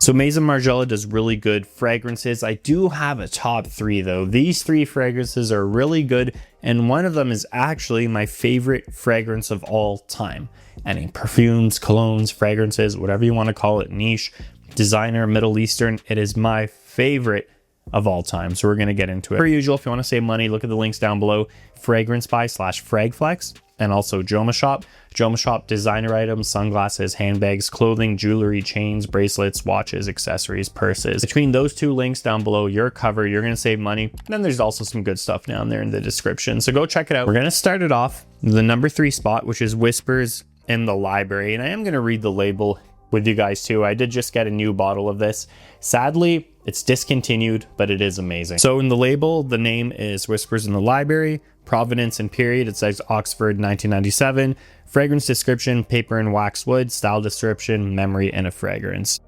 So Maison Margiela does really good fragrances. I do have a top 3 though. These 3 fragrances are really good, and one of them is actually my favorite fragrance of all time. Any perfumes, colognes, fragrances, whatever you want to call it, niche, designer, Middle Eastern, it is my favorite of all time. So we're going to get into it. Per usual, if you want to save money, look at the links down below. Fragrance Buy / Fragflex, and also Joma Shop. Joma Shop designer items, sunglasses, handbags, clothing, jewelry, chains, bracelets, watches, accessories, purses. Between those 2 links down below, you're covered. You're going to save money. And then there's also some good stuff down there in the description. So go check it out. We're going to start it off with the number 3 spot, which is Whispers in the Library. And I am going to read the label with you guys too. I did just get a new bottle of this. Sadly, it's discontinued, but it is amazing. So in the label, the name is Whispers in the Library, provenance and period. It says Oxford 1997. Fragrance description, paper and wax wood. Style description, memory and a fragrance.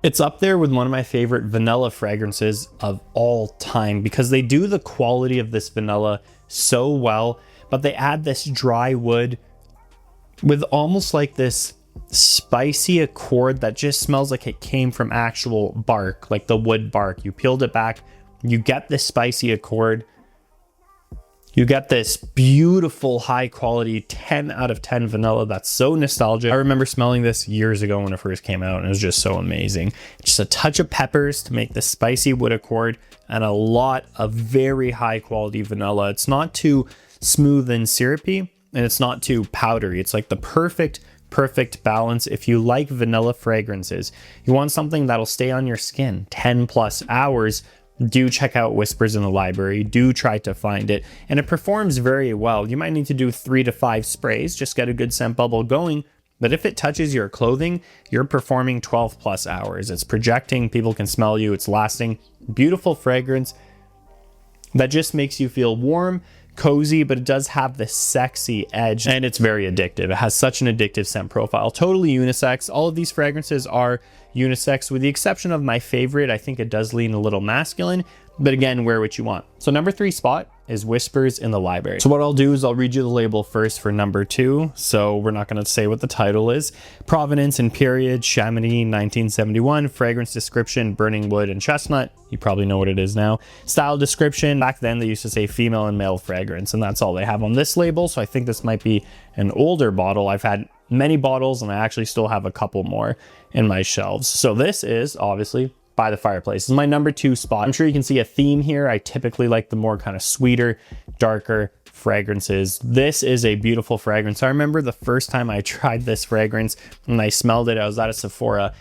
It's up there with one of my favorite vanilla fragrances of all time because they do the quality of this vanilla so well, but they add this dry wood with almost like this spicy accord that just smells like it came from actual bark, like the wood bark. You peeled it back, you get this spicy accord, you get this beautiful high quality 10 out of 10 vanilla that's so nostalgic. I remember smelling this years ago when it first came out, and it was just so amazing. Just a touch of peppers to make the spicy wood accord, and a lot of very high quality vanilla. It's not too smooth and syrupy, and it's not too powdery. It's like the perfect balance. If you like vanilla fragrances, you want something that'll stay on your skin 10 plus hours, do check out Whispers in the Library. Do try to find it, and it performs very well. You might need to do 3 to 5 sprays, just get a good scent bubble going, but if it touches your clothing, you're performing 12 plus hours. It's projecting, people can smell you, it's lasting. Beautiful fragrance that just makes you feel warm, cozy, but it does have this sexy edge, and it's very addictive. It has such an addictive scent profile. Totally unisex. All of these fragrances are unisex with the exception of my favorite. I think it does lean a little masculine, but again, wear what you want. So number 3 spot is Whispers in the Library. So what I'll do is I'll read you the label first for number 2. So we're not going to say what the title is. Provenance and period, Chamonix 1971. Fragrance description, burning wood and chestnut. You probably know what it is now. Style description, back then they used to say female and male fragrance, and that's all they have on this label. So I think this might be an older bottle. I've had many bottles and I actually still have a couple more in my shelves. So this is obviously by the Fireplace. This is my number 2 spot. I'm sure you can see a theme here. I typically like the more kind of sweeter, darker fragrances. This is a beautiful fragrance. I remember the first time I tried this fragrance and I smelled it, I was at a Sephora.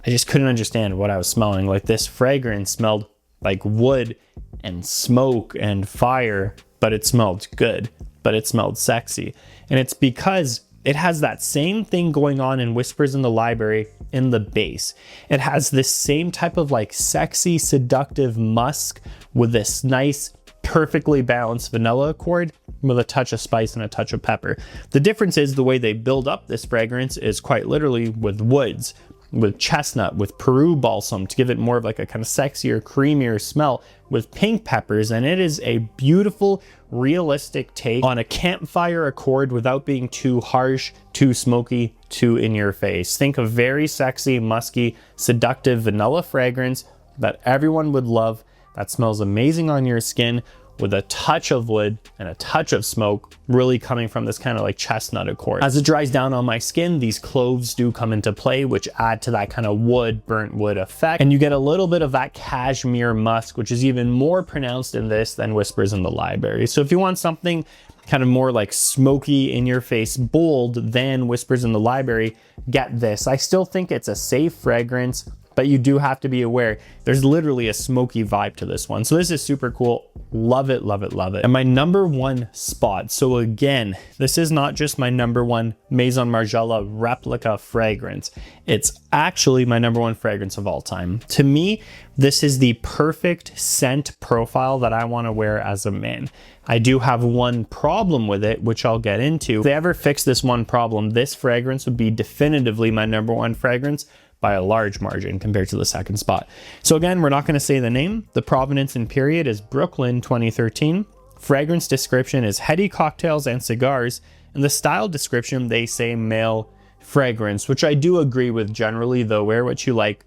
I just couldn't understand what I was smelling. Like, this fragrance smelled like wood and smoke and fire, but it smelled good, but it smelled sexy. And it's because it has that same thing going on in Whispers in the Library in the base. It has this same type of like sexy, seductive musk with this nice, perfectly balanced vanilla accord with a touch of spice and a touch of pepper. The difference is the way they build up this fragrance is quite literally with woods, with chestnut, with Peru balsam to give it more of like a kind of sexier, creamier smell, with pink peppers, and it is a beautiful, realistic take on a campfire accord without being too harsh, too smoky, too in your face. Think of very sexy, musky, seductive vanilla fragrance that everyone would love, that smells amazing on your skin, with a touch of wood and a touch of smoke really coming from this kind of like chestnut accord. As it dries down on my skin, these cloves do come into play, which add to that kind of wood, burnt wood effect. And you get a little bit of that cashmere musk, which is even more pronounced in this than Whispers in the Library. So if you want something kind of more like smoky, in your face, bold than Whispers in the Library, get this. I still think it's a safe fragrance, but you do have to be aware there's literally a smoky vibe to this one. So this is super cool. Love it, love it, love it. And my number 1 spot. So again, this is not just my number 1 Maison Margiela Replica fragrance. It's actually my number 1 fragrance of all time. To me, this is the perfect scent profile that I want to wear as a man. I do have one problem with it, which I'll get into. If they ever fix this one problem, this fragrance would be definitively my number 1 fragrance by a large margin compared to the second spot. So again, we're not going to say the name. The provenance and period is Brooklyn 2013. Fragrance description is heady cocktails and cigars. And the style description, they say male fragrance, which I do agree with generally, though wear what you like.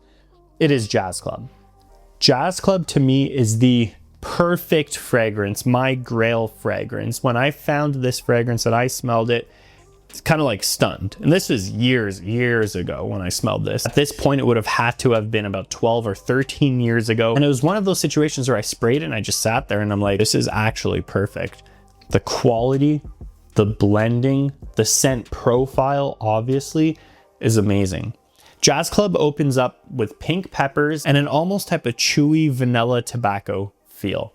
It is Jazz Club. Jazz Club to me is the perfect fragrance, my grail fragrance. When I found this fragrance and I smelled it, it's kind of like stunned. And this was years ago when I smelled this. At this point, it would have had to have been about 12 or 13 years ago. And it was one of those situations where I sprayed it and I just sat there and I'm like, this is actually perfect. The quality, the blending, the scent profile, obviously, is amazing. Jazz Club opens up with pink peppers and an almost type of chewy vanilla tobacco feel.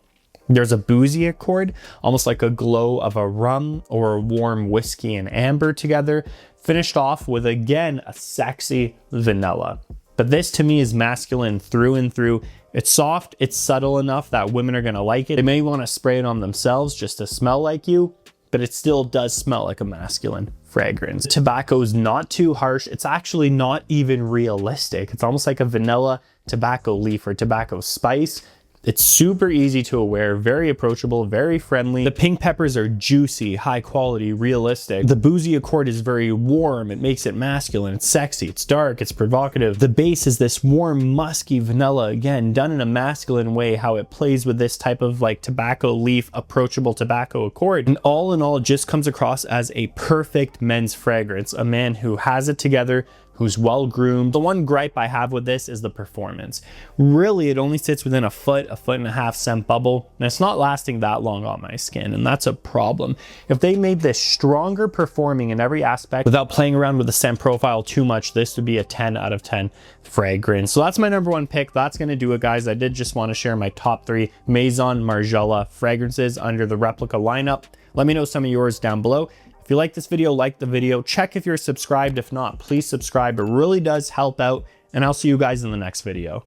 There's a boozy accord, almost like a glow of a rum or a warm whiskey and amber together, finished off with, again, a sexy vanilla. But this to me is masculine through and through. It's soft, it's subtle enough that women are gonna like it. They may wanna spray it on themselves just to smell like you, but it still does smell like a masculine fragrance. The tobacco is not too harsh. It's actually not even realistic. It's almost like a vanilla tobacco leaf or tobacco spice. It's super easy to wear, very approachable, very friendly. The pink peppers are juicy, high quality, realistic. The boozy accord is very warm. It makes it masculine. It's sexy. It's dark. It's provocative. The base is this warm, musky vanilla, again, done in a masculine way, how it plays with this type of like tobacco leaf, approachable tobacco accord. And all in all, it just comes across as a perfect men's fragrance. A man who has it together, who's well groomed. The one gripe I have with this is the performance. Really, it only sits within a foot and a half scent bubble, and it's not lasting that long on my skin, and that's a problem. If they made this stronger performing in every aspect without playing around with the scent profile too much, this would be a 10 out of 10 fragrance. So that's my number one pick. That's gonna do it, guys. I did just want to share my top 3 Maison Margiela fragrances under the Replica lineup. Let me know some of yours down below. If you like this video, like the video. Check if you're subscribed. If not, please subscribe. It really does help out. And I'll see you guys in the next video.